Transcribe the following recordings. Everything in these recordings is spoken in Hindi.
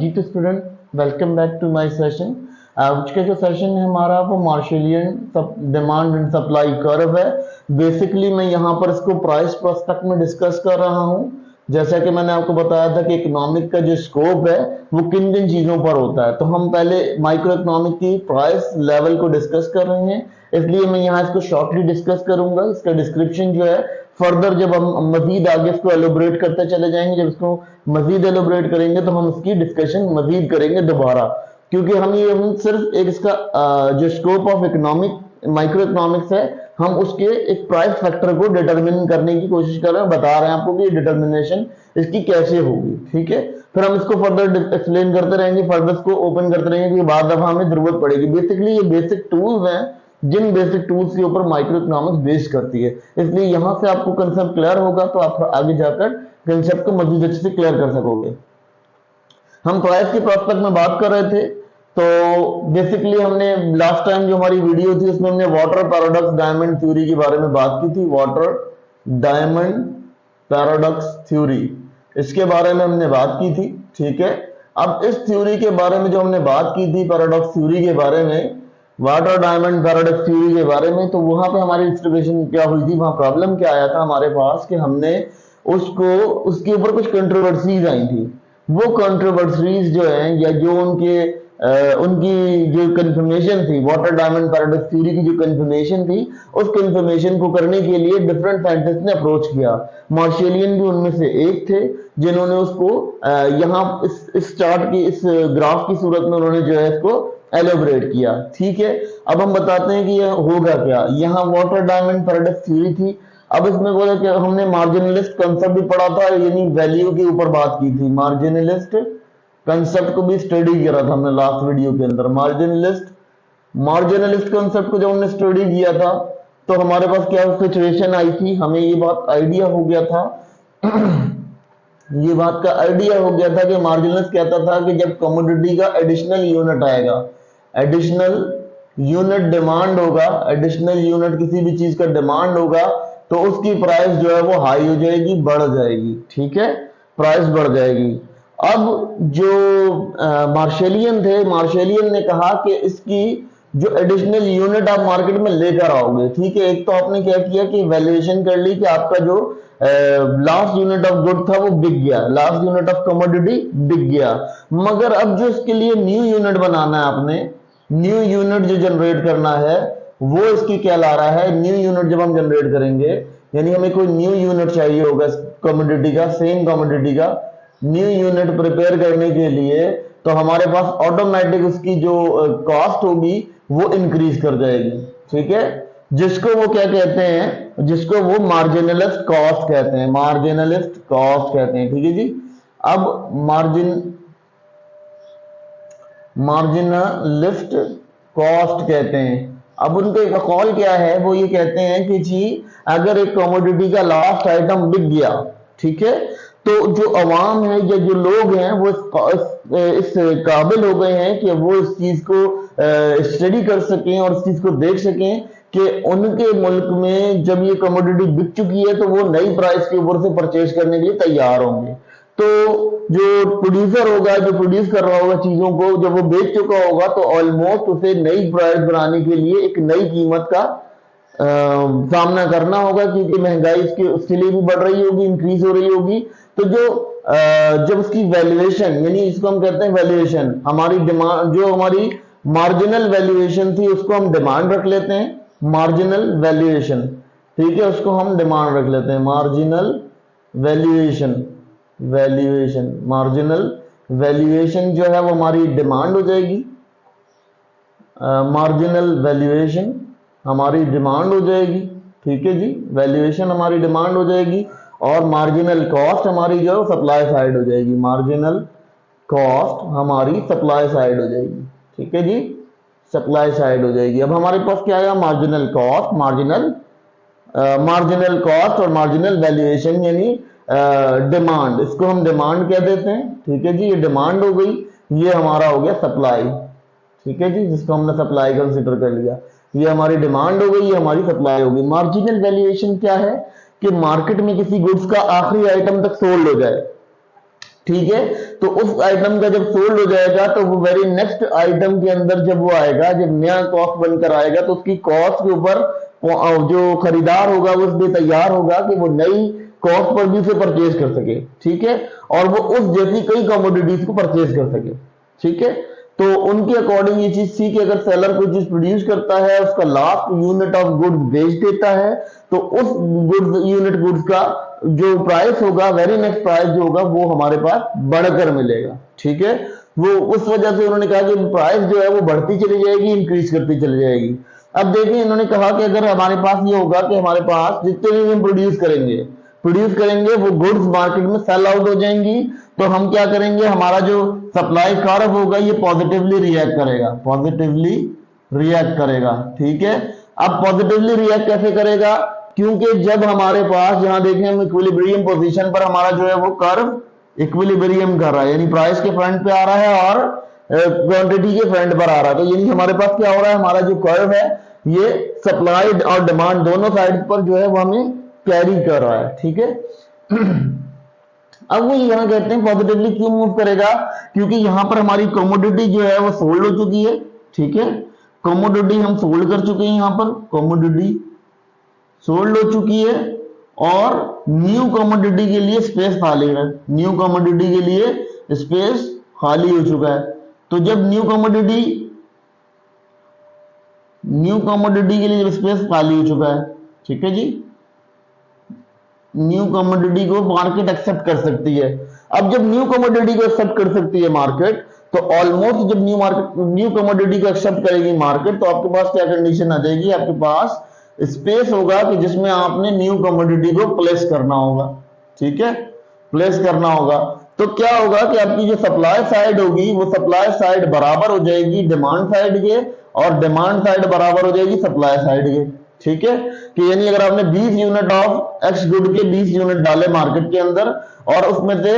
जी तो student, welcome back to my session. आज का जो सेशन है हमारा वो Marshallian demand and supply curve है। बेसिकली मैं यहाँ पर इसको प्राइस प्रोस्पेक्ट में डिस्कस कर रहा हूँ। जैसा कि मैंने आपको बताया था कि इकोनॉमिक का जो स्कोप है वो किन किन चीजों पर होता है, तो हम पहले माइक्रो इकोनॉमिक की प्राइस लेवल को डिस्कस कर रहे हैं, इसलिए मैं यहाँ इसको शॉर्टली डिस्कस करूंगा। इसका डिस्क्रिप्शन जो है फर्दर जब हम मजीद आगे इसको एलोबरेट करते चले जाएंगे, जब इसको मजीद एलोबरेट करेंगे तो हम इसकी डिस्कशन मजीद करेंगे दोबारा, क्योंकि हम सिर्फ एक इसका जो scope of economic micro economics है हम उसके एक प्राइस फैक्टर को डिटरमिन करने की कोशिश कर रहे हैं, बता रहे हैं आपको कि डिटरमिनेशन इसकी कैसे होगी। ठीक है, फिर हम इसको फर्दर एक्सप्लेन करते रहेंगे, फर्दर इसको ओपन करते रहेंगे, क्योंकि बाद दफा हमें जरूरत पड़ेगी। बेसिकली ये बेसिक टूल्स हैं जिन बेसिक टूल्स के ऊपर माइक्रो इकोनॉमिक्स बेस करती है, इसलिए यहां से आपको कंसेप्ट क्लियर होगा तो आप आगे जाकर कंसेप्ट को मजीद अच्छे से क्लियर कर सकोगे। हम प्राइस के प्रोस्पेक्ट में बात कर रहे थे, तो बेसिकली हमने लास्ट टाइम जो हमारी वीडियो थी उसमें हमने वाटर पैराडॉक्स डायमंड थ्योरी के बारे में बात की थी। वाटर डायमंड पैराडॉक्स थ्योरी, इसके बारे में हमने बात की थी। ठीक है, अब इस थ्योरी के बारे में जो हमने बात की थी, पैराडॉक्स थ्योरी के बारे में, वाटर डायमंड पैराडॉक्स थ्योरी के बारे में, तो वहां पे हमारी इंस्टिगेशन क्या हुई थी, वहां प्रॉब्लम क्या आया था हमारे पास कि हमने उसके ऊपर कुछ कंट्रोवर्सीज आई थी। वो कंट्रोवर्सीज जो है या जो उनकी जो कंफर्मेशन थी, वाटर डायमंड पैराडॉक्स थ्योरी की जो कंफर्मेशन थी, उस कंफर्मेशन को करने के लिए डिफरेंट साइंटिस्ट ने अप्रोच किया। मार्शलियन भी उनमें से एक थे जिन्होंने उसको यहाँ इस चार्ट की इस ग्राफ की सूरत में उन्होंने जो है इसको एलोबरेट किया। ठीक है, अब हम बताते हैं कि यह होगा क्या। यहाँ वाटर डायमंड पैराडॉक्स थ्योरी थी। अब इसमें बोला कि हमने मार्जिनलिस्ट कंसेप्ट भी पढ़ा था, यानी वैल्यू के ऊपर बात की थी। मार्जिनलिस्ट कंसेप्ट को भी स्टडी करा था हमने लास्ट वीडियो के अंदर। मार्जिनलिस्ट कंसेप्ट को जब हमने स्टडी किया था तो हमारे पास क्या सिचुएशन आई थी, हमें ये बात आइडिया हो गया था ये बात का आइडिया हो गया था कि मार्जिनलिस्ट कहता था कि जब कमोडिटी का एडिशनल यूनिट आएगा, एडिशनल यूनिट डिमांड होगा, एडिशनल यूनिट किसी भी चीज का डिमांड होगा, तो उसकी प्राइस जो है वो हाई हो जाएगी, बढ़ जाएगी। ठीक है, प्राइस बढ़ जाएगी। अब जो मार्शलियन थे, मार्शलियन ने कहा कि इसकी जो एडिशनल यूनिट आप मार्केट में लेकर आओगे, ठीक है, एक तो आपने क्या किया कि वैल्यूएशन कर ली कि आपका जो लास्ट यूनिट ऑफ गुड था वो बिक गया, लास्ट यूनिट ऑफ कमोडिटी बिक गया, मगर अब जो इसके लिए न्यू यूनिट बनाना है, आपने न्यू यूनिट जो जनरेट करना है वो इसकी क्या ला रहा है। न्यू यूनिट जब हम जनरेट करेंगे, यानी हमें कोई न्यू यूनिट चाहिए होगा कमोडिटी का, सेम कमोडिटी का न्यू यूनिट प्रिपेयर करने के लिए, तो हमारे पास ऑटोमेटिक उसकी जो कॉस्ट होगी वो इंक्रीज कर जाएगी। ठीक है, जिसको वो क्या कहते हैं, जिसको वो मार्जिनलिस्ट कॉस्ट कहते हैं, मार्जिनलिस्ट कॉस्ट कहते हैं। ठीक है जी, अब मार्जिनलिस्ट कॉस्ट कहते हैं। अब उनका कॉल क्या है, वो ये कहते हैं कि जी अगर एक कमोडिटी का लास्ट आइटम बिक गया, ठीक है, तो जो अवाम है या जो लोग हैं वो इस काबिल हो गए हैं कि वो इस चीज को स्टडी कर सकें और इस चीज को देख सकें कि उनके मुल्क में जब ये कमोडिटी बिक चुकी है तो वो नई प्राइस के ऊपर से परचेज करने के लिए तैयार होंगे। तो जो प्रोड्यूसर होगा, जो प्रोड्यूस कर रहा होगा चीजों को, जब वो बेच चुका होगा तो ऑलमोस्ट उसे नई प्राइस बनाने के लिए एक नई कीमत का सामना करना होगा, क्योंकि महंगाई उसके लिए भी बढ़ रही होगी, इंक्रीज हो रही होगी। तो जब उसकी वैल्यूएशन, यानी इसको हम कहते हैं वैल्यूएशन, हमारी डिमांड, जो हमारी मार्जिनल वैल्यूएशन थी उसको हम डिमांड रख लेते हैं, मार्जिनल वैल्यूएशन। ठीक है, उसको हम डिमांड रख लेते हैं, मार्जिनल वैल्यूएशन, मार्जिनल वैल्यूएशन जो है वो हमारी डिमांड हो जाएगी। मार्जिनल वैल्यूएशन हमारी डिमांड हो जाएगी। ठीक है जी, वैल्यूएशन हमारी डिमांड हो जाएगी और मार्जिनल कॉस्ट हमारी जो सप्लाई साइड हो जाएगी, मार्जिनल कॉस्ट हमारी सप्लाई साइड हो जाएगी। ठीक है जी, सप्लाई साइड हो जाएगी। अब हमारे पास क्या आया, मार्जिनल कॉस्ट, मार्जिनल कॉस्ट और मार्जिनल वैल्यूएशन, यानी डिमांड, इसको हम डिमांड कह देते हैं। ठीक है जी, ये डिमांड हो गई, ये हमारा हो गया सप्लाई। ठीक है जी, जिसको हमने सप्लाई कंसिडर कर लिया, ये हमारी डिमांड हो गई, ये हमारी सप्लाई हो गई। मार्जिनल वैल्यूएशन क्या है कि मार्केट में किसी गुड्स का आखिरी आइटम तक सोल्ड हो जाए। ठीक है, तो उस आइटम का जब सोल्ड हो जाएगा तो वो वेरी नेक्स्ट आइटम के अंदर जब वो आएगा, जब नया कॉस्ट बनकर आएगा, तो उसकी कॉस्ट के ऊपर जो खरीदार होगा वो इसलिए तैयार होगा कि वो नई कॉस्ट पर भी उसे परचेज कर सके, ठीक है, और वो उस जैसी कई कमोडिटीज को परचेज कर सके, ठीक है। तो उनके अकॉर्डिंग ये चीज थी कि अगर सेलर कोई चीज प्रोड्यूस करता है, उसका लास्ट यूनिट ऑफ गुड्स बेच देता है, तो उस यूनिट गुड्स का जो प्राइस होगा, वेरी नेक्स्ट प्राइस जो होगा, वो हमारे पास बढ़कर मिलेगा, ठीक है। वो उस वजह से उन्होंने कहा कि प्राइस जो है वो बढ़ती चली जाएगी, इंक्रीज करती चली जाएगी। अब देखिए, इन्होंने कहा कि अगर हमारे पास ये होगा कि हमारे पास जितने भी हम प्रोड्यूस करेंगे वो गुड्स मार्केट में सेल आउट हो जाएंगी, तो हम क्या करेंगे, हमारा जो सप्लाई कर्व होगा ये पॉजिटिवली रिएक्ट करेगा, ठीक है। अब पॉजिटिवली रिएक्ट कैसे करेगा, क्योंकि जब हमारे पास, यहां देखें हम इक्विलिब्रियम पोजीशन पर हमारा जो है वो कर्व इक्विलिब्रियम कर रहा है, यानी प्राइस के फ्रंट पे आ रहा है और क्वांटिटी के फ्रंट पर आ रहा है, तो यानी हमारे पास क्या हो रहा है, हमारा जो कर्व है ये सप्लाई और डिमांड दोनों साइड पर जो है वो हमें कैरी कर रहा है, ठीक है। अब वो यहां कहते हैं पॉजिटिवली क्यों मूव करेगा, क्योंकि यहां पर हमारी कमोडिटी जो है वो सोल्ड हो चुकी है, ठीक है। कमोडिटी हम सोल्ड कर चुके हैं, यहां पर कमोडिटी सोल्ड हो चुकी है और न्यू कमोडिटी के लिए स्पेस खाली है, न्यू कमोडिटी के लिए स्पेस खाली हो चुका है। तो जब न्यू कमोडिटी के लिए जब स्पेस खाली हो चुका है, ठीक है जी, न्यू कमोडिटी को मार्केट एक्सेप्ट कर सकती है। अब जब न्यू कमोडिटी को एक्सेप्ट कर सकती है मार्केट, तो ऑलमोस्ट जब न्यू कमोडिटी को एक्सेप्ट करेगी मार्केट, तो आपके पास क्या कंडीशन आ जाएगी, आपके पास स्पेस होगा कि जिसमें आपने न्यू कमोडिटी को प्लेस करना होगा, ठीक है, प्लेस करना होगा। तो क्या होगा कि आपकी जो सप्लाई साइड होगी वो सप्लाई साइड बराबर हो जाएगी डिमांड साइड के, और डिमांड साइड बराबर हो जाएगी सप्लाई साइड के, ठीक है। कि यानी अगर आपने 20 यूनिट ऑफ एक्स गुड के 20 यूनिट डाले मार्केट के अंदर और उसमें से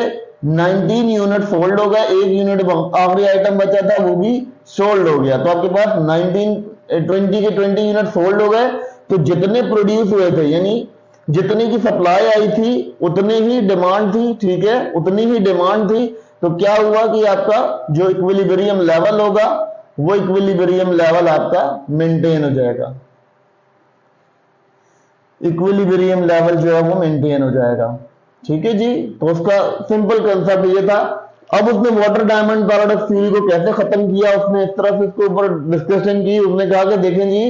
19 यूनिट सोल्ड हो गया, एक यूनिट आखिरी आइटम बचा था वो भी सोल्ड हो गया, तो आपके पास 20 के 20 यूनिट सोल्ड हो गए, तो जितने प्रोड्यूस हुए थे, यानी जितनी की सप्लाई आई थी उतनी ही डिमांड थी, ठीक है, उतनी ही डिमांड थी। तो क्या हुआ कि आपका जो इक्विलिब्रियम लेवल होगा वो इक्विलिब्रियम लेवल आपका मेंटेन हो जाएगा, इक्विलिब्रियम लेवल जो है वो मेंटेन हो जाएगा, ठीक है जी। तो उसका सिंपल कंसेप्ट ये था। अब उसने वाटर डायमंड पैराडॉक्स थ्योरी को कैसे खत्म किया, उसने इस तरह से इसके ऊपर डिस्कशन की। उसने कहा कि देखें जी,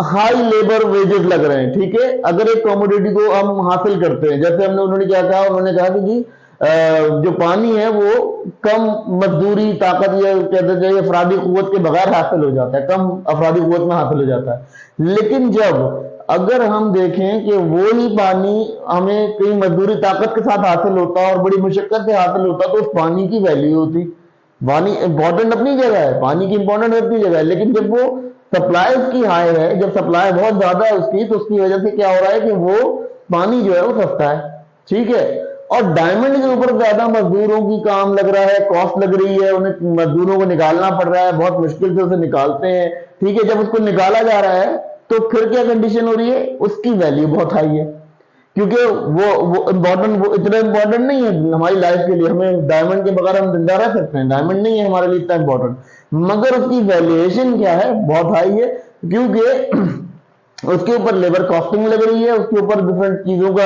हाई लेबर वेजेस लग रहे हैं, ठीक है। अगर एक कमोडिटी को हम हासिल करते हैं, जैसे उन्होंने क्या कहा, उन्होंने कहा कि जी जो पानी है वो कम मजदूरी ताकत या कहते चाहिए अफरादी कुव्वत के बगैर हासिल हो जाता है, कम अफरादी कुव्वत में हासिल हो जाता है। लेकिन जब अगर हम देखें कि वो ही पानी हमें कई मजदूरी ताकत के साथ हासिल होता और बड़ी मुशक्कत से हासिल होता, तो उस पानी की वैल्यू होती। पानी इंपॉर्टेंट अपनी जगह है, पानी की इंपॉर्टेंट अपनी जगह है, लेकिन जब वो सप्लाई उसकी हाई है, जब सप्लाई बहुत ज्यादा है उसकी, तो उसकी वजह से क्या हो रहा है कि वो पानी जो है वो सस्ता है, ठीक है। और डायमंड के ऊपर ज्यादा मजदूरों की काम लग रहा है, कॉस्ट लग रही है, उन्हें मजदूरों को निकालना पड़ रहा है, बहुत मुश्किल से उसे निकालते हैं, ठीक है। जब उसको निकाला जा रहा है तो फिर क्या कंडीशन हो रही है, उसकी वैल्यू बहुत हाई है, क्योंकि वो इंपॉर्टेंट, वो इतना इंपॉर्टेंट नहीं है हमारी लाइफ के लिए। हमें डायमंड के बगैर हम जिंदा रह सकते हैं, डायमंड नहीं है हमारे लिए इतना इंपॉर्टेंट, मगर उसकी वैल्यूएशन क्या है, बहुत हाई है, क्योंकि उसके ऊपर लेबर कॉस्टिंग लग रही है, उसके ऊपर डिफरेंट चीजों का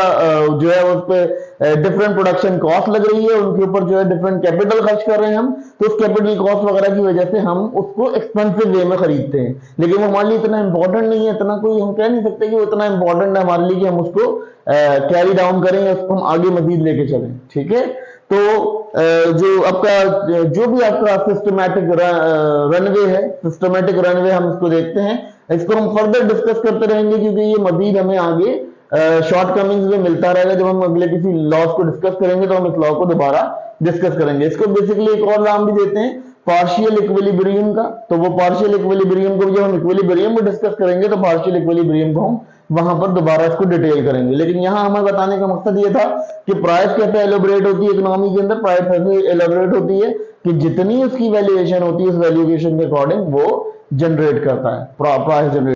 जो है उस पर डिफरेंट प्रोडक्शन कॉस्ट लग रही है, उनके ऊपर जो है डिफरेंट कैपिटल खर्च कर रहे हैं हम, तो उस कैपिटल कॉस्ट वगैरह की वजह से हम उसको एक्सपेंसिव वे में खरीदते हैं। लेकिन वो हमारे लिए इतना इंपॉर्टेंट नहीं है, इतना कोई हम कह नहीं सकते कि वो इतना इंपॉर्टेंट है हमारे लिए कि हम उसको कैरी डाउन करें, उसको हम आगे मजीद लेके चलें, ठीक है। तो जो आपका जो भी आपका सिस्टमैटिक रनवे है, सिस्टमैटिक रनवे हम इसको देखते हैं, इसको हम फर्दर डिस्कस करते रहेंगे, क्योंकि ये मजीद हमें आगे शॉर्ट कमिंग्स में मिलता रहेगा। जब हम अगले किसी लॉस को डिस्कस करेंगे तो हम इस लॉ को दोबारा डिस्कस करेंगे। इसको बेसिकली एक और नाम भी देते हैं पार्शियल इक्विलिब्रियम का। तो वो पार्शियल इक्विलिब्रियम को जब हम इक्विलिब्रियम में डिस्कस करेंगे तो पार्शियल इक्विलिब्रियम को हम वहां पर दोबारा इसको डिटेल करेंगे। लेकिन यहां हमें बताने का मकसद ये था कि प्राइस कैसे एलोबरेट होती है इकोनॉमी के अंदर, प्राइस कैसे एलोबरेट होती है कि जितनी उसकी वैल्यूएशन होती है उस वैल्यूएशन के अकॉर्डिंग वो जनरेट करता है, प्राइस जनरेट